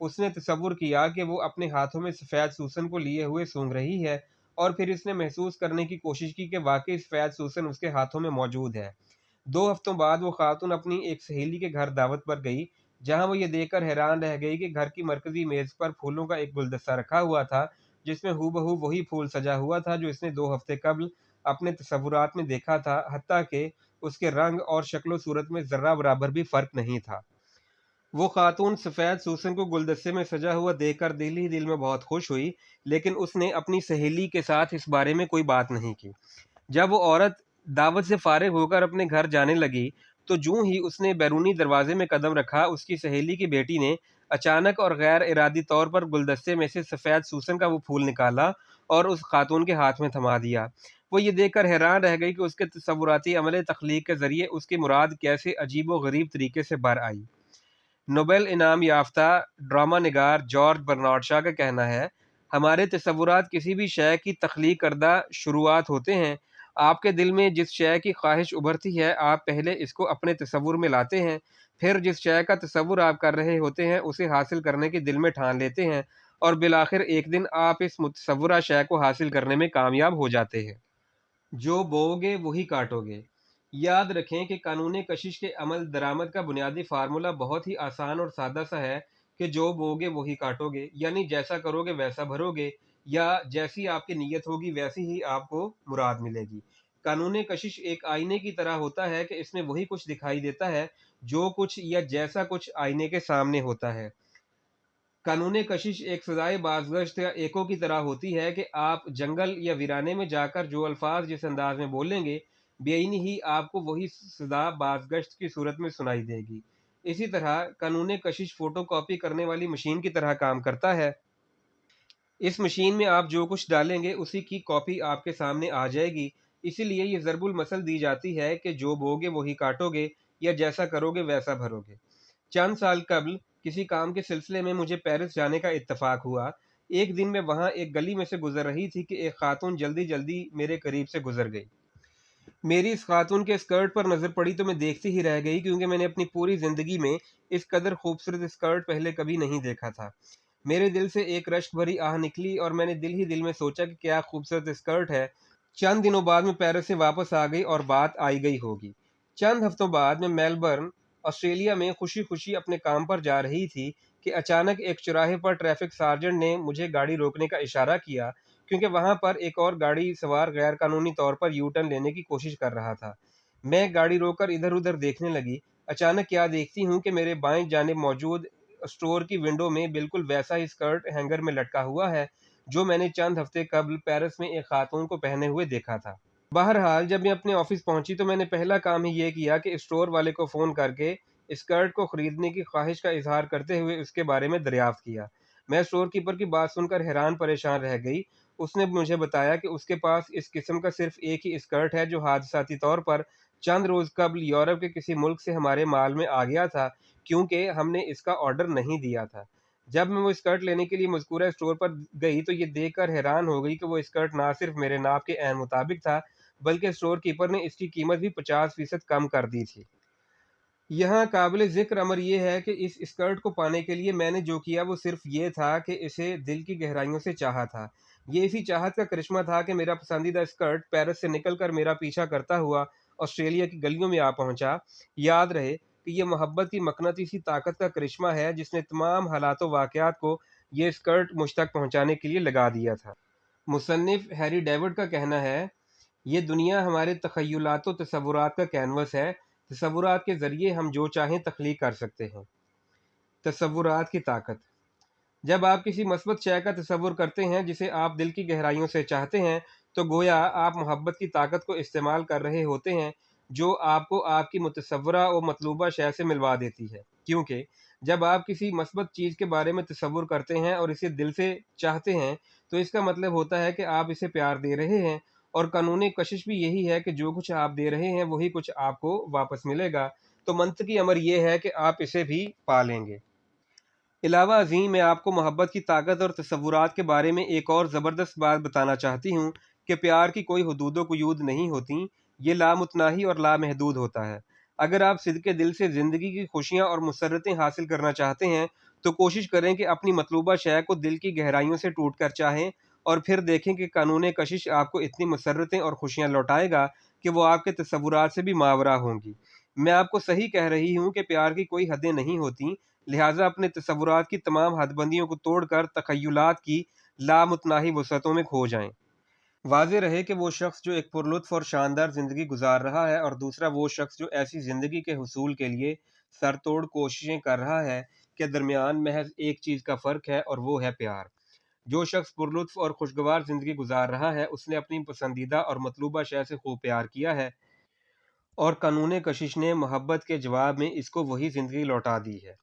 اس نے تصور کیا کہ وہ اپنے ہاتھوں میں سفید سوسن کو لیے ہوئے سونگھ رہی ہے، اور پھر اس نے محسوس کرنے کی کوشش کی کہ واقعی سفید سوسن اس کے ہاتھوں میں موجود ہے۔ 2 ہفتوں بعد وہ خاتون اپنی ایک سہیلی کے گھر دعوت پر گئی، جہاں وہ یہ دیکھ کر حیران رہ گئی کہ گھر کی مرکزی میز پر پھولوں کا ایک گلدستہ رکھا ہوا تھا، جس میں ہو بہو وہی پھول سجا ہوا تھا جو اس نے 2 ہفتے قبل اپنے تصورات میں دیکھا تھا، حتیٰ کہ اس کے رنگ اور شکل و صورت میں ذرہ برابر بھی فرق نہیں تھا۔ وہ خاتون سفید سوسن کو گلدستے میں سجا ہوا دیکھ کر دل ہی دل میں بہت خوش ہوئی، لیکن اس نے اپنی سہیلی کے ساتھ اس بارے میں کوئی بات نہیں کی۔ جب وہ عورت دعوت سے فارغ ہو کر اپنے گھر جانے لگی تو جوں ہی اس نے بیرونی دروازے میں قدم رکھا، اس کی سہیلی کی بیٹی نے اچانک اور غیر ارادی طور پر گلدستے میں سے سفید سوسن کا وہ پھول نکالا اور اس خاتون کے ہاتھ میں تھما دیا۔ وہ یہ دیکھ کر حیران رہ گئی کہ اس کے تصوراتی عمل تخلیق کے ذریعے اس کی مراد کیسے عجیب و غریب طریقے سے بر آئی۔ نوبل انعام یافتہ ڈرامہ نگار جارج برنارڈ شاہ کا کہنا ہے، ہمارے تصورات کسی بھی شے کی تخلیق کردہ شروعات ہوتے ہیں۔ آپ کے دل میں جس شے کی خواہش ابھرتی ہے، آپ پہلے اس کو اپنے تصور میں لاتے ہیں، پھر جس شے کا تصور آپ کر رہے ہوتے ہیں اسے حاصل کرنے کی دل میں ٹھان لیتے ہیں، اور بالآخر ایک دن آپ اس متصورہ شے کو حاصل کرنے میں کامیاب ہو جاتے ہیں۔ جو بوؤ گے وہی کاٹو گے۔ یاد رکھیں کہ قانون کشش کے عمل درآمد کا بنیادی فارمولہ بہت ہی آسان اور سادہ سا ہے کہ جو بوؤ گے وہی کاٹو گے، یعنی جیسا کرو گے ویسا بھرو گے، یا جیسی آپ کی نیت ہوگی ویسی ہی آپ کو مراد ملے گی۔ قانون کشش ایک آئینے کی طرح ہوتا ہے کہ اس میں وہی کچھ دکھائی دیتا ہے جو کچھ یا جیسا کچھ آئینے کے سامنے ہوتا ہے۔ قانون کشش ایک سزائے بازگشت یا ایکو کی طرح ہوتی ہے کہ آپ جنگل یا ویرانے میں جا کر جو الفاظ جس انداز میں بولیں گے، بےآئینی ہی آپ کو وہی سزا بازگشت کی صورت میں سنائی دے گی۔ اسی طرح قانون کشش فوٹو کاپی کرنے والی مشین کی طرح کام کرتا ہے۔ اس مشین میں آپ جو کچھ ڈالیں گے اسی کی کاپی آپ کے سامنے آ جائے گی۔ اسی لیے یہ ضرب المثل دی جاتی ہے کہ جو بوؤ گے وہی کاٹو گے، یا جیسا کرو گے ویسا بھرو گے۔ چند سال قبل کسی کام کے سلسلے میں مجھے پیرس جانے کا اتفاق ہوا۔ ایک دن میں وہاں ایک گلی میں سے گزر رہی تھی کہ ایک خاتون جلدی جلدی میرے قریب سے گزر گئی۔ میری اس خاتون کے اسکرٹ پر نظر پڑی تو میں دیکھتی ہی رہ گئی، کیونکہ میں نے اپنی پوری زندگی میں اس قدر خوبصورت اسکرٹ پہلے کبھی نہیں دیکھا تھا۔ میرے دل سے ایک رشک بھری آہ نکلی اور میں نے دل ہی دل میں سوچا کہ کیا خوبصورت اسکرٹ ہے۔ چند دنوں بعد میں پیرس سے واپس آ گئی اور بات آئی گئی ہوگی۔ چند ہفتوں بعد میں میلبرن آسٹریلیا میں خوشی خوشی اپنے کام پر جا رہی تھی کہ اچانک ایک چوراہے پر ٹریفک سارجنٹ نے مجھے گاڑی روکنے کا اشارہ کیا، کیونکہ وہاں پر ایک اور گاڑی سوار غیر قانونی طور پر یو ٹرن لینے کی کوشش کر رہا تھا۔ میں گاڑی روک کر ادھر ادھر دیکھنے لگی۔ اچانک کیا دیکھتی ہوں کہ میرے بائیں جانب موجود اسٹور کی ونڈو میں بالکل ویسا ہی اسکرٹ ہینگر میں لٹکا ہوا ہے جو میں نے چند ہفتے قبل پیرس میں ایک خاتون کو پہنے ہوئے دیکھا تھا۔ بہرحال جب میں اپنے آفس پہنچی تو میں نے پہلا کام ہی یہ کیا کہ اسٹور والے کو فون کر کے اسکرٹ کو خریدنے کی خواہش کا اظہار کرتے ہوئے اس کے بارے میں دریافت کیا۔ میں اسٹور کیپر کی بات سن کر حیران پریشان رہ گئی۔ اس نے مجھے بتایا کہ اس کے پاس اس قسم کا صرف ایک ہی اسکرٹ ہے جو حادثاتی طور پر چند روز قبل یورپ کے کسی ملک سے ہمارے مال میں آ گیا تھا، کیونکہ ہم نے اس کا آرڈر نہیں دیا تھا۔ جب میں وہ اسکرٹ لینے کے لیے مذکورہ اسٹور پر گئی تو یہ دیکھ کر حیران ہو گئی کہ وہ اسکرٹ نہ صرف میرے ناپ کے عین مطابق تھا، بلکہ اسٹور کیپر نے اس کی قیمت بھی 50% کم کر دی تھی۔ یہاں قابل ذکر امر یہ ہے کہ اس اسکرٹ کو پانے کے لیے میں نے جو کیا وہ صرف یہ تھا کہ اسے دل کی گہرائیوں سے چاہا تھا۔ یہ اسی چاہت کا کرشمہ تھا کہ میرا پسندیدہ اسکرٹ پیرس سے نکل کر میرا پیچھا کرتا ہوا آسٹریلیا کی گلیوں میں آ پہنچا۔ یاد رہے کہ یہ محبت کی مقناطیسی طاقت کا کرشمہ ہے جس نے تمام حالات و واقعات کو یہ اسکرٹ مجھ تک پہنچانے کے لیے لگا دیا تھا۔ مصنف ہیری ڈیوڈ کا کہنا ہے، یہ دنیا ہمارے تخیلات و تصورات کا کینوس ہے۔ تصورات کے ذریعے ہم جو چاہیں تخلیق کر سکتے ہیں۔ تصورات کی طاقت۔ جب آپ کسی مثبت شے کا تصور کرتے ہیں جسے آپ دل کی گہرائیوں سے چاہتے ہیں تو گویا آپ محبت کی طاقت کو استعمال کر رہے ہوتے ہیں جو آپ کو آپ کی متصورہ و مطلوبہ شے سے ملوا دیتی ہے، کیونکہ جب آپ کسی مثبت چیز کے بارے میں تصور کرتے ہیں اور اسے دل سے چاہتے ہیں تو اس کا مطلب ہوتا ہے کہ آپ اسے پیار دے رہے ہیں، اور قانون کشش بھی یہی ہے کہ جو کچھ آپ دے رہے ہیں وہی کچھ آپ کو واپس ملے گا، تو منطقی امر یہ ہے کہ آپ اسے بھی پا لیں گے۔ علاوہ ازیں میں آپ کو محبت کی طاقت اور تصورات کے بارے میں ایک اور زبردست بات بتانا چاہتی ہوں کہ پیار کی کوئی حدود و قیود نہیں ہوتی، یہ لامتناہی اور لامحدود ہوتا ہے۔ اگر آپ صدقے دل سے زندگی کی خوشیاں اور مسرتیں حاصل کرنا چاہتے ہیں تو کوشش کریں کہ اپنی مطلوبہ شے کو دل کی گہرائیوں سے ٹوٹ کر چاہیں، اور پھر دیکھیں کہ قانون کشش آپ کو اتنی مسرتیں اور خوشیاں لوٹائے گا کہ وہ آپ کے تصورات سے بھی ماورا ہوں گی۔ میں آپ کو صحیح کہہ رہی ہوں کہ پیار کی کوئی حدیں نہیں ہوتیں، لہٰذا اپنے تصورات کی تمام حد بندیوں کو توڑ کر تخیلات کی لامتناہی وسعتوں میں کھو جائیں۔ واضح رہے کہ وہ شخص جو ایک پرلطف اور شاندار زندگی گزار رہا ہے، اور دوسرا وہ شخص جو ایسی زندگی کے حصول کے لیے سر توڑ کوششیں کر رہا ہے، کے درمیان محض ایک چیز کا فرق ہے، اور وہ ہے پیار۔ جو شخص پرلطف اور خوشگوار زندگی گزار رہا ہے، اس نے اپنی پسندیدہ اور مطلوبہ شے سے خوب پیار کیا ہے، اور قانون کشش نے محبت کے جواب میں اس کو وہی زندگی لوٹا دی ہے۔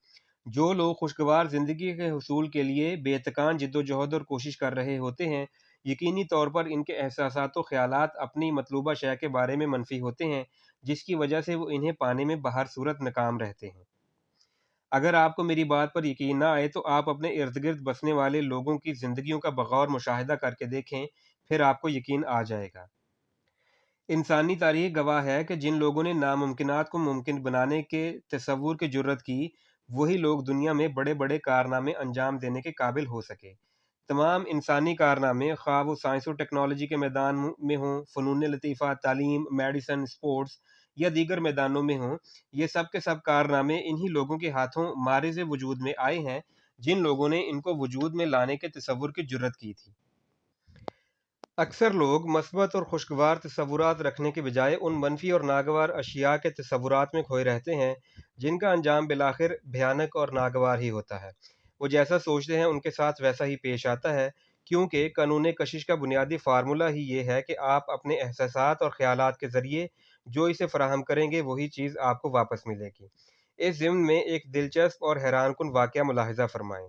جو لوگ خوشگوار زندگی کے حصول کے لیے بے تکان جد و جہد اور کوشش کر رہے ہوتے ہیں، یقینی طور پر ان کے احساسات و خیالات اپنی مطلوبہ شے کے بارے میں منفی ہوتے ہیں، جس کی وجہ سے وہ انہیں پانے میں بہر صورت ناکام رہتے ہیں۔ اگر آپ کو میری بات پر یقین نہ آئے تو آپ اپنے ارد گرد بسنے والے لوگوں کی زندگیوں کا بغور مشاہدہ کر کے دیکھیں، پھر آپ کو یقین آ جائے گا۔ انسانی تاریخ گواہ ہے کہ جن لوگوں نے ناممکنات کو ممکن بنانے کے تصور کی جرت کی، وہی لوگ دنیا میں بڑے بڑے کارنامے انجام دینے کے قابل ہو سکے۔ تمام انسانی کارنامے، خواہ وہ سائنس و ٹیکنالوجی کے میدان میں ہوں، فنون لطیفہ، تعلیم، میڈیسن، سپورٹس یا دیگر میدانوں میں ہوں، یہ سب کے سب کارنامے انہی لوگوں کے ہاتھوں مارز وجود میں آئے ہیں، جن لوگوں نے ان کو وجود میں لانے کے تصور کی جرت کی تھی۔ اکثر لوگ مثبت اور خوشگوار تصورات رکھنے کے بجائے ان منفی اور ناگوار اشیاء کے تصورات میں کھوئے رہتے ہیں، جن کا انجام بالآخر بھیانک اور ناگوار ہی ہوتا ہے۔ وہ جیسا سوچتے ہیں ان کے ساتھ ویسا ہی پیش آتا ہے، کیونکہ قانون کشش کا بنیادی فارمولہ ہی یہ ہے کہ آپ اپنے احساسات اور خیالات کے ذریعے جو اسے فراہم کریں گے، وہی چیز آپ کو واپس ملے گی۔ اس ضمن میں ایک دلچسپ اور حیران کن واقعہ ملاحظہ فرمائیں۔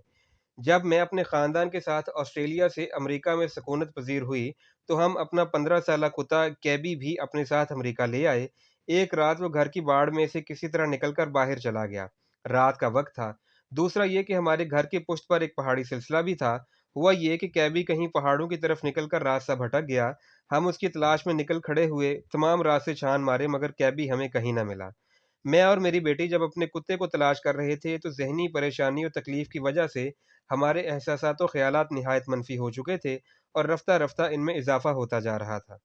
جب میں اپنے خاندان کے ساتھ آسٹریلیا سے امریکہ میں سکونت پذیر ہوئی، تو ہم اپنا 15 سالہ کتا کیبی بھی اپنے ساتھ امریکہ لے آئے۔ ایک رات وہ گھر کی باڑ میں سے کسی طرح نکل کر باہر چلا گیا۔ رات کا وقت تھا۔ دوسرا یہ کہ ہمارے گھر کی پشت پر ایک پہاڑی سلسلہ بھی تھا۔ ہوا یہ کہ کیبی کہیں پہاڑوں کی طرف نکل کر راستہ بھٹک گیا۔ ہم اس کی تلاش میں نکل کھڑے ہوئے، تمام راستے چھان مارے، مگر کیبی ہمیں کہیں نہ ملا۔ میں اور میری بیٹی جب اپنے کتے کو تلاش کر رہے تھے، تو ذہنی پریشانی اور تکلیف کی وجہ سے ہمارے احساسات و خیالات نہایت منفی ہو چکے تھے، اور رفتہ رفتہ ان میں اضافہ ہوتا جا رہا تھا۔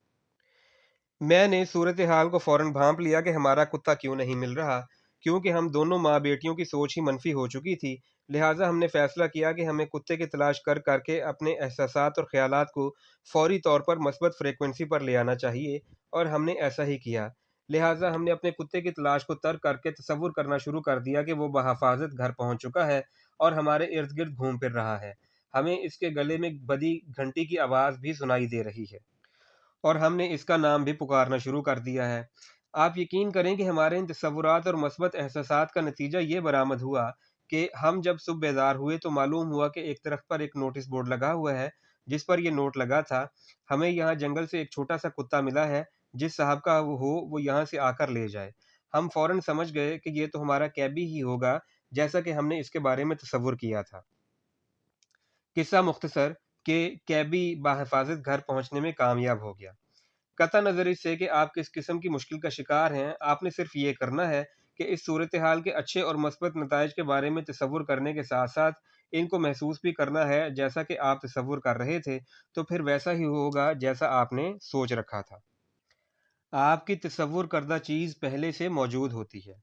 میں نے صورتحال کو فوراً بھانپ لیا کہ ہمارا کتا کیوں نہیں مل رہا، کیونکہ ہم دونوں ماں بیٹیوں کی سوچ ہی منفی ہو چکی تھی۔ لہٰذا ہم نے فیصلہ کیا کہ ہمیں کتے کی تلاش کر کر کے اپنے احساسات اور خیالات کو فوری طور پر مثبت فریکوینسی پر لے آنا چاہیے، اور ہم نے ایسا ہی کیا۔ لہٰذا ہم نے اپنے کتے کی تلاش کو ترک کر کے تصور کرنا شروع کر دیا کہ وہ بحفاظت گھر پہنچ چکا ہے اور ہمارے ارد گرد گھوم پھر رہا ہے۔ ہمیں اس کے گلے میں بدی گھنٹی کی آواز بھی سنائی دے رہی ہے، اور ہم نے اس کا نام بھی پکارنا شروع کر دیا ہے۔ آپ یقین کریں کہ ہمارے ان تصورات اور مثبت احساسات کا نتیجہ یہ برآمد ہوا کہ ہم جب صبح بیدار ہوئے تو معلوم ہوا کہ ایک درخت پر ایک نوٹس بورڈ لگا ہوا ہے، جس پر یہ نوٹ لگا تھا: ہمیں یہاں جنگل سے ایک چھوٹا سا کتا ملا ہے، جس صاحب کا وہ ہو وہ یہاں سے آ کر لے جائے۔ ہم فوراً سمجھ گئے کہ یہ تو ہمارا کیبی ہی ہوگا، جیسا کہ ہم نے اس کے بارے میں تصور کیا تھا۔ قصہ مختصر کہ کیبی بحفاظت گھر پہنچنے میں کامیاب ہو گیا۔ قطع نظر اس سے کہ آپ کس قسم کی مشکل کا شکار ہیں، آپ نے صرف یہ کرنا ہے کہ اس صورتحال کے اچھے اور مثبت نتائج کے بارے میں تصور کرنے کے ساتھ ساتھ ان کو محسوس بھی کرنا ہے جیسا کہ آپ تصور کر رہے تھے، تو پھر ویسا ہی ہوگا جیسا آپ نے سوچ رکھا تھا۔ آپ کی تصور کردہ چیز پہلے سے موجود ہوتی ہے۔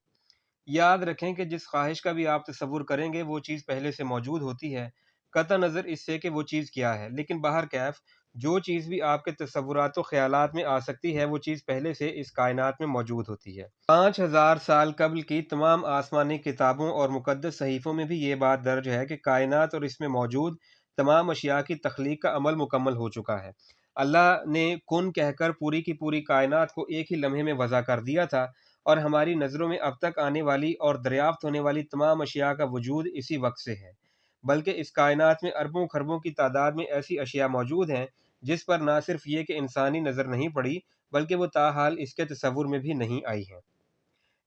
یاد رکھیں کہ جس خواہش کا بھی آپ تصور کریں گے، وہ چیز پہلے سے موجود ہوتی ہے، قطع نظر اس سے کہ وہ چیز کیا ہے۔ لیکن بہرکیف جو چیز بھی آپ کے تصورات و خیالات میں آ سکتی ہے، وہ چیز پہلے سے اس کائنات میں موجود ہوتی ہے۔ 5000 سال قبل کی تمام آسمانی کتابوں اور مقدس صحیفوں میں بھی یہ بات درج ہے کہ کائنات اور اس میں موجود تمام اشیاء کی تخلیق کا عمل مکمل ہو چکا ہے۔ اللہ نے کن کہہ کر پوری کی پوری کائنات کو ایک ہی لمحے میں وضع کر دیا تھا، اور ہماری نظروں میں اب تک آنے والی اور دریافت ہونے والی تمام اشیاء کا وجود اسی وقت سے ہے۔ بلکہ اس کائنات میں اربوں خربوں کی تعداد میں ایسی اشیاء موجود ہیں جس پر نہ صرف یہ کہ انسانی نظر نہیں پڑی، بلکہ وہ تاحال اس کے تصور میں بھی نہیں آئی ہیں۔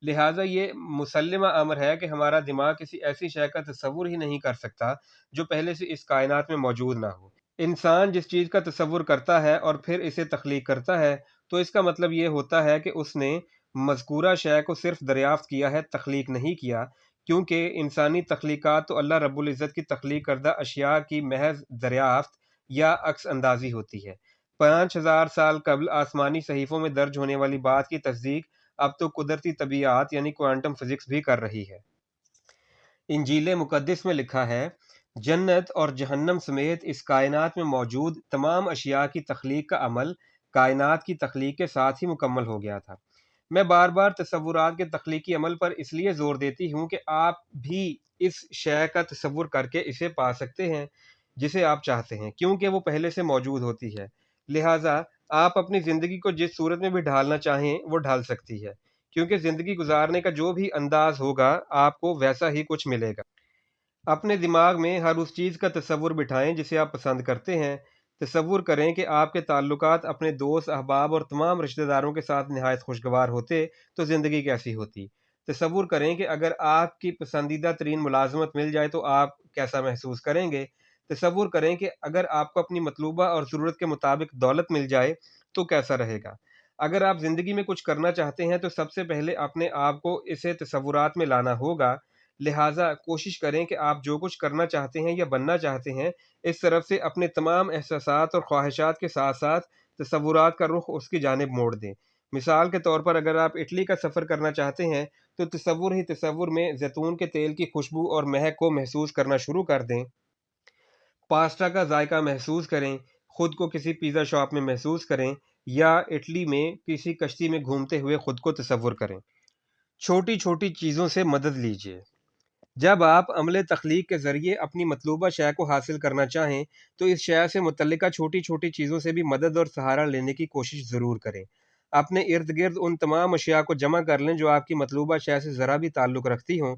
لہٰذا یہ مسلمہ امر ہے کہ ہمارا دماغ کسی ایسی شے کا تصور ہی نہیں کر سکتا جو پہلے سے اس کائنات میں موجود نہ ہو۔ انسان جس چیز کا تصور کرتا ہے اور پھر اسے تخلیق کرتا ہے، تو اس کا مطلب یہ ہوتا ہے کہ اس نے مذکورہ شے کو صرف دریافت کیا ہے، تخلیق نہیں کیا، کیونکہ انسانی تخلیقات تو اللہ رب العزت کی تخلیق کردہ اشیاء کی محض دریافت یا عکس اندازی ہوتی ہے۔ 5000 سال قبل آسمانی صحیفوں میں درج ہونے والی بات کی تصدیق اب تو قدرتی طبیعیات یعنی کوانٹم فزکس بھی کر رہی ہے۔ انجیل مقدس میں لکھا ہے، جنت اور جہنم سمیت اس کائنات میں موجود تمام اشیاء کی تخلیق کا عمل کائنات کی تخلیق کے ساتھ ہی مکمل ہو گیا تھا۔ میں بار بار تصورات کے تخلیقی عمل پر اس لیے زور دیتی ہوں کہ آپ بھی اس شے کا تصور کر کے اسے پا سکتے ہیں جسے آپ چاہتے ہیں، کیونکہ وہ پہلے سے موجود ہوتی ہے۔ لہٰذا آپ اپنی زندگی کو جس صورت میں بھی ڈھالنا چاہیں وہ ڈھال سکتی ہے، کیونکہ زندگی گزارنے کا جو بھی انداز ہوگا آپ کو ویسا ہی کچھ ملے گا۔ اپنے دماغ میں ہر اس چیز کا تصور بٹھائیں جسے آپ پسند کرتے ہیں۔ تصور کریں کہ آپ کے تعلقات اپنے دوست، احباب اور تمام رشتہ داروں کے ساتھ نہایت خوشگوار ہوتے تو زندگی کیسی ہوتی۔ تصور کریں کہ اگر آپ کی پسندیدہ ترین ملازمت مل جائے تو آپ کیسا محسوس کریں گے۔ تصور کریں کہ اگر آپ کو اپنی مطلوبہ اور ضرورت کے مطابق دولت مل جائے تو کیسا رہے گا۔ اگر آپ زندگی میں کچھ کرنا چاہتے ہیں تو سب سے پہلے اپنے آپ کو اسے تصورات میں لانا ہوگا۔ لہٰذا کوشش کریں کہ آپ جو کچھ کرنا چاہتے ہیں یا بننا چاہتے ہیں اس طرف سے اپنے تمام احساسات اور خواہشات کے ساتھ ساتھ تصورات کا رخ اس کی جانب موڑ دیں۔ مثال کے طور پر اگر آپ اٹلی کا سفر کرنا چاہتے ہیں تو تصور ہی تصور میں زیتون کے تیل کی خوشبو اور مہک کو محسوس کرنا شروع کر دیں۔ پاستا کا ذائقہ محسوس کریں، خود کو کسی پیزا شاپ میں محسوس کریں یا اٹلی میں کسی کشتی میں گھومتے ہوئے خود کو تصور کریں۔ چھوٹی چھوٹی چیزوں سے مدد لیجیے۔ جب آپ عمل تخلیق کے ذریعے اپنی مطلوبہ شے کو حاصل کرنا چاہیں تو اس شے سے متعلقہ چھوٹی چھوٹی چیزوں سے بھی مدد اور سہارا لینے کی کوشش ضرور کریں۔ اپنے ارد گرد ان تمام اشیاء کو جمع کر لیں جو آپ کی مطلوبہ شے سے ذرا بھی تعلق رکھتی ہوں۔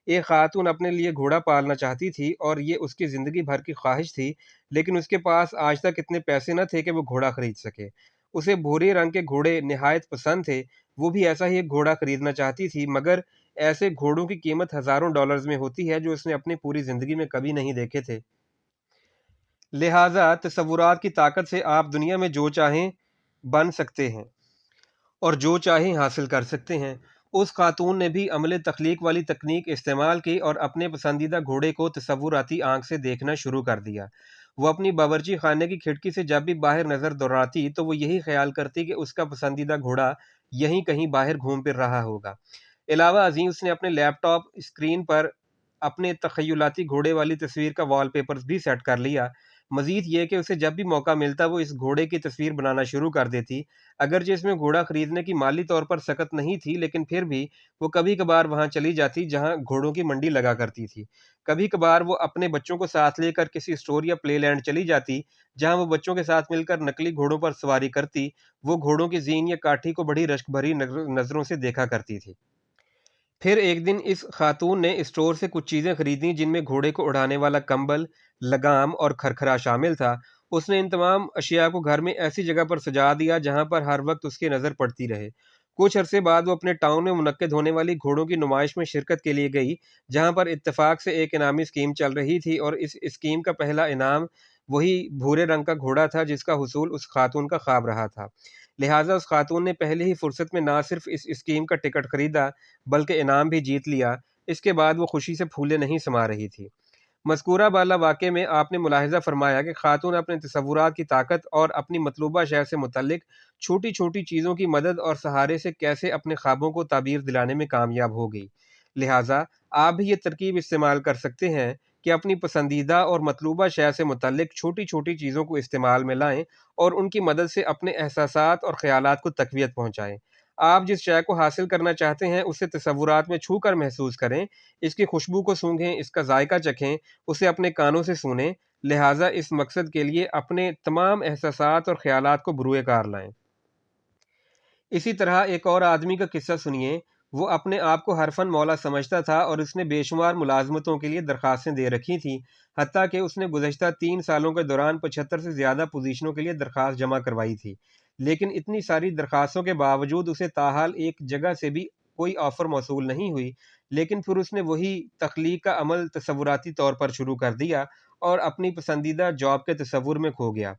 ایک خاتون اپنے لیے گھوڑا پالنا چاہتی تھی اور یہ اس کی زندگی بھر کی خواہش تھی، لیکن اس کے پاس آج تک اتنے پیسے نہ تھے کہ وہ گھوڑا خرید سکے۔ اسے بھورے رنگ کے گھوڑے نہایت پسند تھے، وہ بھی ایسا ہی ایک گھوڑا خریدنا چاہتی تھی، مگر ایسے گھوڑوں کی قیمت ہزاروں ڈالرز میں ہوتی ہے جو اس نے اپنی پوری زندگی میں کبھی نہیں دیکھے تھے۔ لہٰذا تصورات کی طاقت سے آپ دنیا میں جو چاہیں بن سکتے ہیں اور جو چاہیں حاصل کر سکتے ہیں۔ اس خاتون نے بھی عمل تخلیق والی تکنیک استعمال کی اور اپنے پسندیدہ گھوڑے کو تصوراتی آنکھ سے دیکھنا شروع کر دیا۔ وہ اپنی باورچی خانے کی کھڑکی سے جب بھی باہر نظر دوڑاتی تو وہ یہی خیال کرتی کہ اس کا پسندیدہ گھوڑا یہیں کہیں باہر گھوم پھر رہا ہوگا۔ علاوہ ازیں اس نے اپنے لیپ ٹاپ اسکرین پر اپنے تخیلاتی گھوڑے والی تصویر کا وال پیپر بھی سیٹ کر لیا۔ مزید یہ کہ اسے جب بھی موقع ملتا وہ اس گھوڑے کی تصویر بنانا شروع کر دیتی۔ اگرچہ اس میں گھوڑا خریدنے کی مالی طور پر سخت نہیں تھی، لیکن پھر بھی وہ کبھی کبھار وہاں چلی جاتی جہاں گھوڑوں کی منڈی لگا کرتی تھی۔ کبھی کبھار وہ اپنے بچوں کو ساتھ لے کر کسی اسٹور یا پلے لینڈ چلی جاتی جہاں وہ بچوں کے ساتھ مل کر نقلی گھوڑوں پر سواری کرتی۔ وہ گھوڑوں کی زین یا کاٹھی کو بڑی رشک بھری نظروں سے دیکھا کرتی تھی۔ پھر ایک دن اس خاتون نے اسٹور سے کچھ چیزیں خریدیں جن میں گھوڑے کو اڑانے والا کمبل، لگام اور کھرکھرا شامل تھا۔ اس نے ان تمام اشیاء کو گھر میں ایسی جگہ پر سجا دیا جہاں پر ہر وقت اس کی نظر پڑتی رہے۔ کچھ عرصے بعد وہ اپنے ٹاؤن میں منعقد ہونے والی گھوڑوں کی نمائش میں شرکت کے لیے گئی، جہاں پر اتفاق سے ایک انعامی اسکیم چل رہی تھی اور اس اسکیم کا پہلا انعام وہی بھورے رنگ کا گھوڑا تھا جس کا حصول اس خاتون کا خواب رہا تھا۔ لہٰذا اس خاتون نے پہلے ہی فرصت میں نہ صرف اس اسکیم کا ٹکٹ خریدا بلکہ انعام بھی جیت لیا۔ اس کے بعد وہ خوشی سے پھولے نہیں سما رہی تھی۔ مذکورہ بالا واقعے میں آپ نے ملاحظہ فرمایا کہ خاتون اپنے تصورات کی طاقت اور اپنی مطلوبہ شے سے متعلق چھوٹی چھوٹی چیزوں کی مدد اور سہارے سے کیسے اپنے خوابوں کو تعبیر دلانے میں کامیاب ہو گئی۔ لہٰذا آپ بھی یہ ترکیب استعمال کر سکتے ہیں کہ اپنی پسندیدہ اور مطلوبہ شے سے متعلق چھوٹی چھوٹی چیزوں کو استعمال میں لائیں اور ان کی مدد سے اپنے احساسات اور خیالات کو تقویت پہنچائیں۔ آپ جس شے کو حاصل کرنا چاہتے ہیں اسے تصورات میں چھو کر محسوس کریں، اس کی خوشبو کو سونگھیں، اس کا ذائقہ چکھیں، اسے اپنے کانوں سے سنیں۔ لہٰذا اس مقصد کے لیے اپنے تمام احساسات اور خیالات کو بروئے کار لائیں۔ اسی طرح ایک اور آدمی کا قصہ سنیے۔ وہ اپنے آپ کو حرفن مولا سمجھتا تھا اور اس نے بے شمار ملازمتوں کے لیے درخواستیں دے رکھی تھیں، حتیٰ کہ اس نے گزشتہ 3 سالوں کے دوران 75 سے زیادہ پوزیشنوں کے لیے درخواست جمع کروائی تھی، لیکن اتنی ساری درخواستوں کے باوجود اسے تاحال ایک جگہ سے بھی کوئی آفر موصول نہیں ہوئی۔ لیکن پھر اس نے وہی تخلیق کا عمل تصوراتی طور پر شروع کر دیا اور اپنی پسندیدہ جاب کے تصور میں کھو گیا۔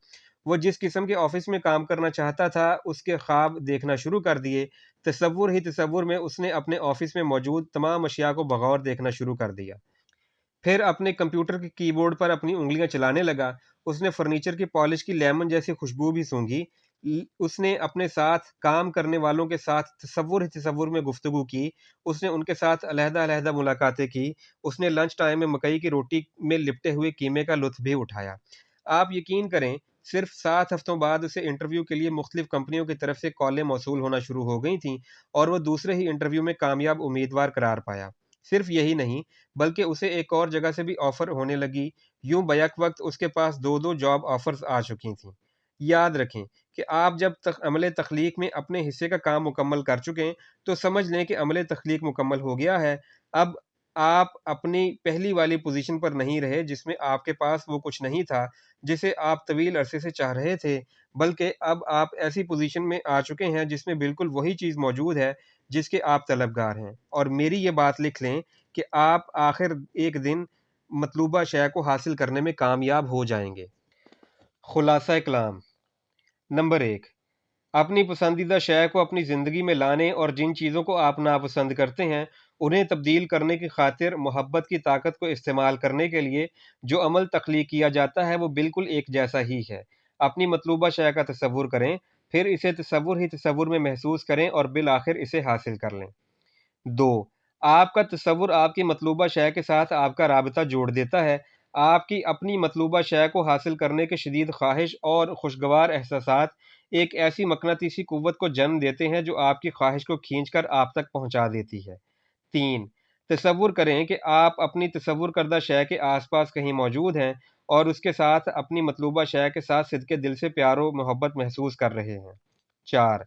وہ جس قسم کے آفس میں کام کرنا چاہتا تھا اس کے خواب دیکھنا شروع کر دیے۔ تصور ہی تصور میں اس نے اپنے آفس میں موجود تمام اشیاء کو بغور دیکھنا شروع کر دیا۔ پھر اپنے کمپیوٹر کے کی بورڈ پر اپنی انگلیاں چلانے لگا۔ اس نے فرنیچر کی پالش کی لیمن جیسی خوشبو بھی سونگھی۔ اس نے اپنے ساتھ کام کرنے والوں کے ساتھ تصور ہی تصور میں گفتگو کی۔ اس نے ان کے ساتھ علیحدہ علیحدہ ملاقاتیں کی۔ اس نے لنچ ٹائم میں مکئی کی روٹی میں لپٹے ہوئے قیمے کا لطف بھی اٹھایا۔ آپ یقین کریں، صرف 7 ہفتوں بعد اسے انٹرویو کے لیے مختلف کمپنیوں کی طرف سے کالیں موصول ہونا شروع ہو گئی تھیں اور وہ دوسرے ہی انٹرویو میں کامیاب امیدوار قرار پایا۔ صرف یہی نہیں بلکہ اسے ایک اور جگہ سے بھی آفر ہونے لگی۔ یوں بیک وقت اس کے پاس 2 جاب آفرز آ چکی تھیں۔ یاد رکھیں کہ آپ جب تک عمل تخلیق میں اپنے حصے کا کام مکمل کر چکیں تو سمجھ لیں کہ عمل تخلیق مکمل ہو گیا ہے۔ اب آپ اپنی پہلی والی پوزیشن پر نہیں رہے جس میں آپ کے پاس وہ کچھ نہیں تھا جسے آپ طویل عرصے سے چاہ رہے تھے، بلکہ اب آپ ایسی پوزیشن میں آ چکے ہیں جس میں بالکل وہی چیز موجود ہے جس کے آپ طلبگار ہیں۔ اور میری یہ بات لکھ لیں کہ آپ آخر ایک دن مطلوبہ شے کو حاصل کرنے میں کامیاب ہو جائیں گے۔ خلاصہ کلام۔ نمبر 1، اپنی پسندیدہ شے کو اپنی زندگی میں لانے اور جن چیزوں کو آپ ناپسند کرتے ہیں انہیں تبدیل کرنے کی خاطر محبت کی طاقت کو استعمال کرنے کے لیے جو عمل تخلیق کیا جاتا ہے وہ بالکل ایک جیسا ہی ہے۔ اپنی مطلوبہ شے کا تصور کریں، پھر اسے تصور ہی تصور میں محسوس کریں اور بالآخر اسے حاصل کر لیں۔ 2، آپ کا تصور آپ کی مطلوبہ شے کے ساتھ آپ کا رابطہ جوڑ دیتا ہے۔ آپ کی اپنی مطلوبہ شے کو حاصل کرنے کے شدید خواہش اور خوشگوار احساسات ایک ایسی مقناطیسی قوت کو جنم دیتے ہیں جو آپ کی خواہش کو کھینچ کر آپ تک پہنچا دیتی ہے۔ 3، تصور کریں کہ آپ اپنی تصور کردہ شے کے آس پاس کہیں موجود ہیں اور اس کے ساتھ اپنی مطلوبہ شے کے ساتھ صدقے دل سے پیار و محبت محسوس کر رہے ہیں۔ 4،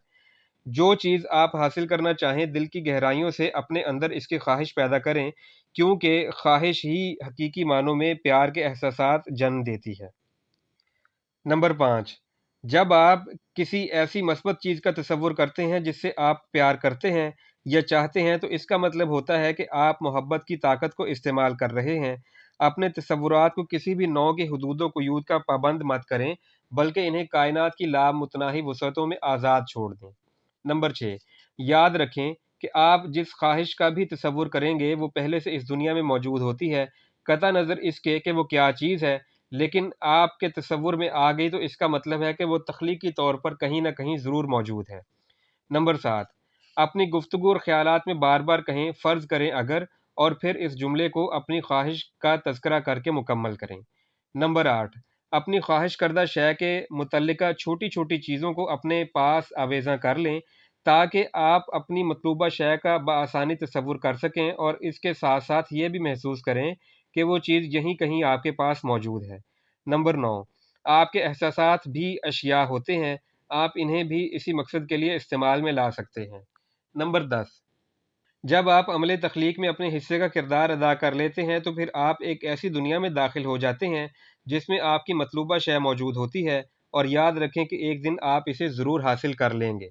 جو چیز آپ حاصل کرنا چاہیں دل کی گہرائیوں سے اپنے اندر اس کی خواہش پیدا کریں، کیونکہ خواہش ہی حقیقی معنوں میں پیار کے احساسات جنم دیتی ہے۔ نمبر 5، جب آپ کسی ایسی مثبت چیز کا تصور کرتے ہیں جس سے آپ پیار کرتے ہیں یا چاہتے ہیں تو اس کا مطلب ہوتا ہے کہ آپ محبت کی طاقت کو استعمال کر رہے ہیں۔ اپنے تصورات کو کسی بھی نوع کی حدود و قیود کا پابند مت کریں بلکہ انہیں کائنات کی لامتناہی وسعتوں میں آزاد چھوڑ دیں۔ نمبر 6، یاد رکھیں کہ آپ جس خواہش کا بھی تصور کریں گے وہ پہلے سے اس دنیا میں موجود ہوتی ہے، قطع نظر اس کے کہ وہ کیا چیز ہے، لیکن آپ کے تصور میں آ گئی تو اس کا مطلب ہے کہ وہ تخلیقی طور پر کہیں نہ کہیں ضرور موجود ہے۔ نمبر 7، اپنی گفتگو اور خیالات میں بار بار کہیں فرض کریں اگر، اور پھر اس جملے کو اپنی خواہش کا تذکرہ کر کے مکمل کریں۔ نمبر 8، اپنی خواہش کردہ شے کے متعلقہ چھوٹی چھوٹی چیزوں کو اپنے پاس آویزاں کر لیں تاکہ آپ اپنی مطلوبہ شے کا بآسانی تصور کر سکیں اور اس کے ساتھ ساتھ یہ بھی محسوس کریں کہ وہ چیز یہیں کہیں آپ کے پاس موجود ہے۔ نمبر 9، آپ کے احساسات بھی اشیاء ہوتے ہیں، آپ انہیں بھی اسی مقصد کے لیے استعمال میں لا سکتے ہیں۔ نمبر 10، جب آپ عمل تخلیق میں اپنے حصے کا کردار ادا کر لیتے ہیں تو پھر آپ ایک ایسی دنیا میں داخل ہو جاتے ہیں جس میں آپ کی مطلوبہ شے موجود ہوتی ہے، اور یاد رکھیں کہ ایک دن آپ اسے ضرور حاصل کر لیں گے۔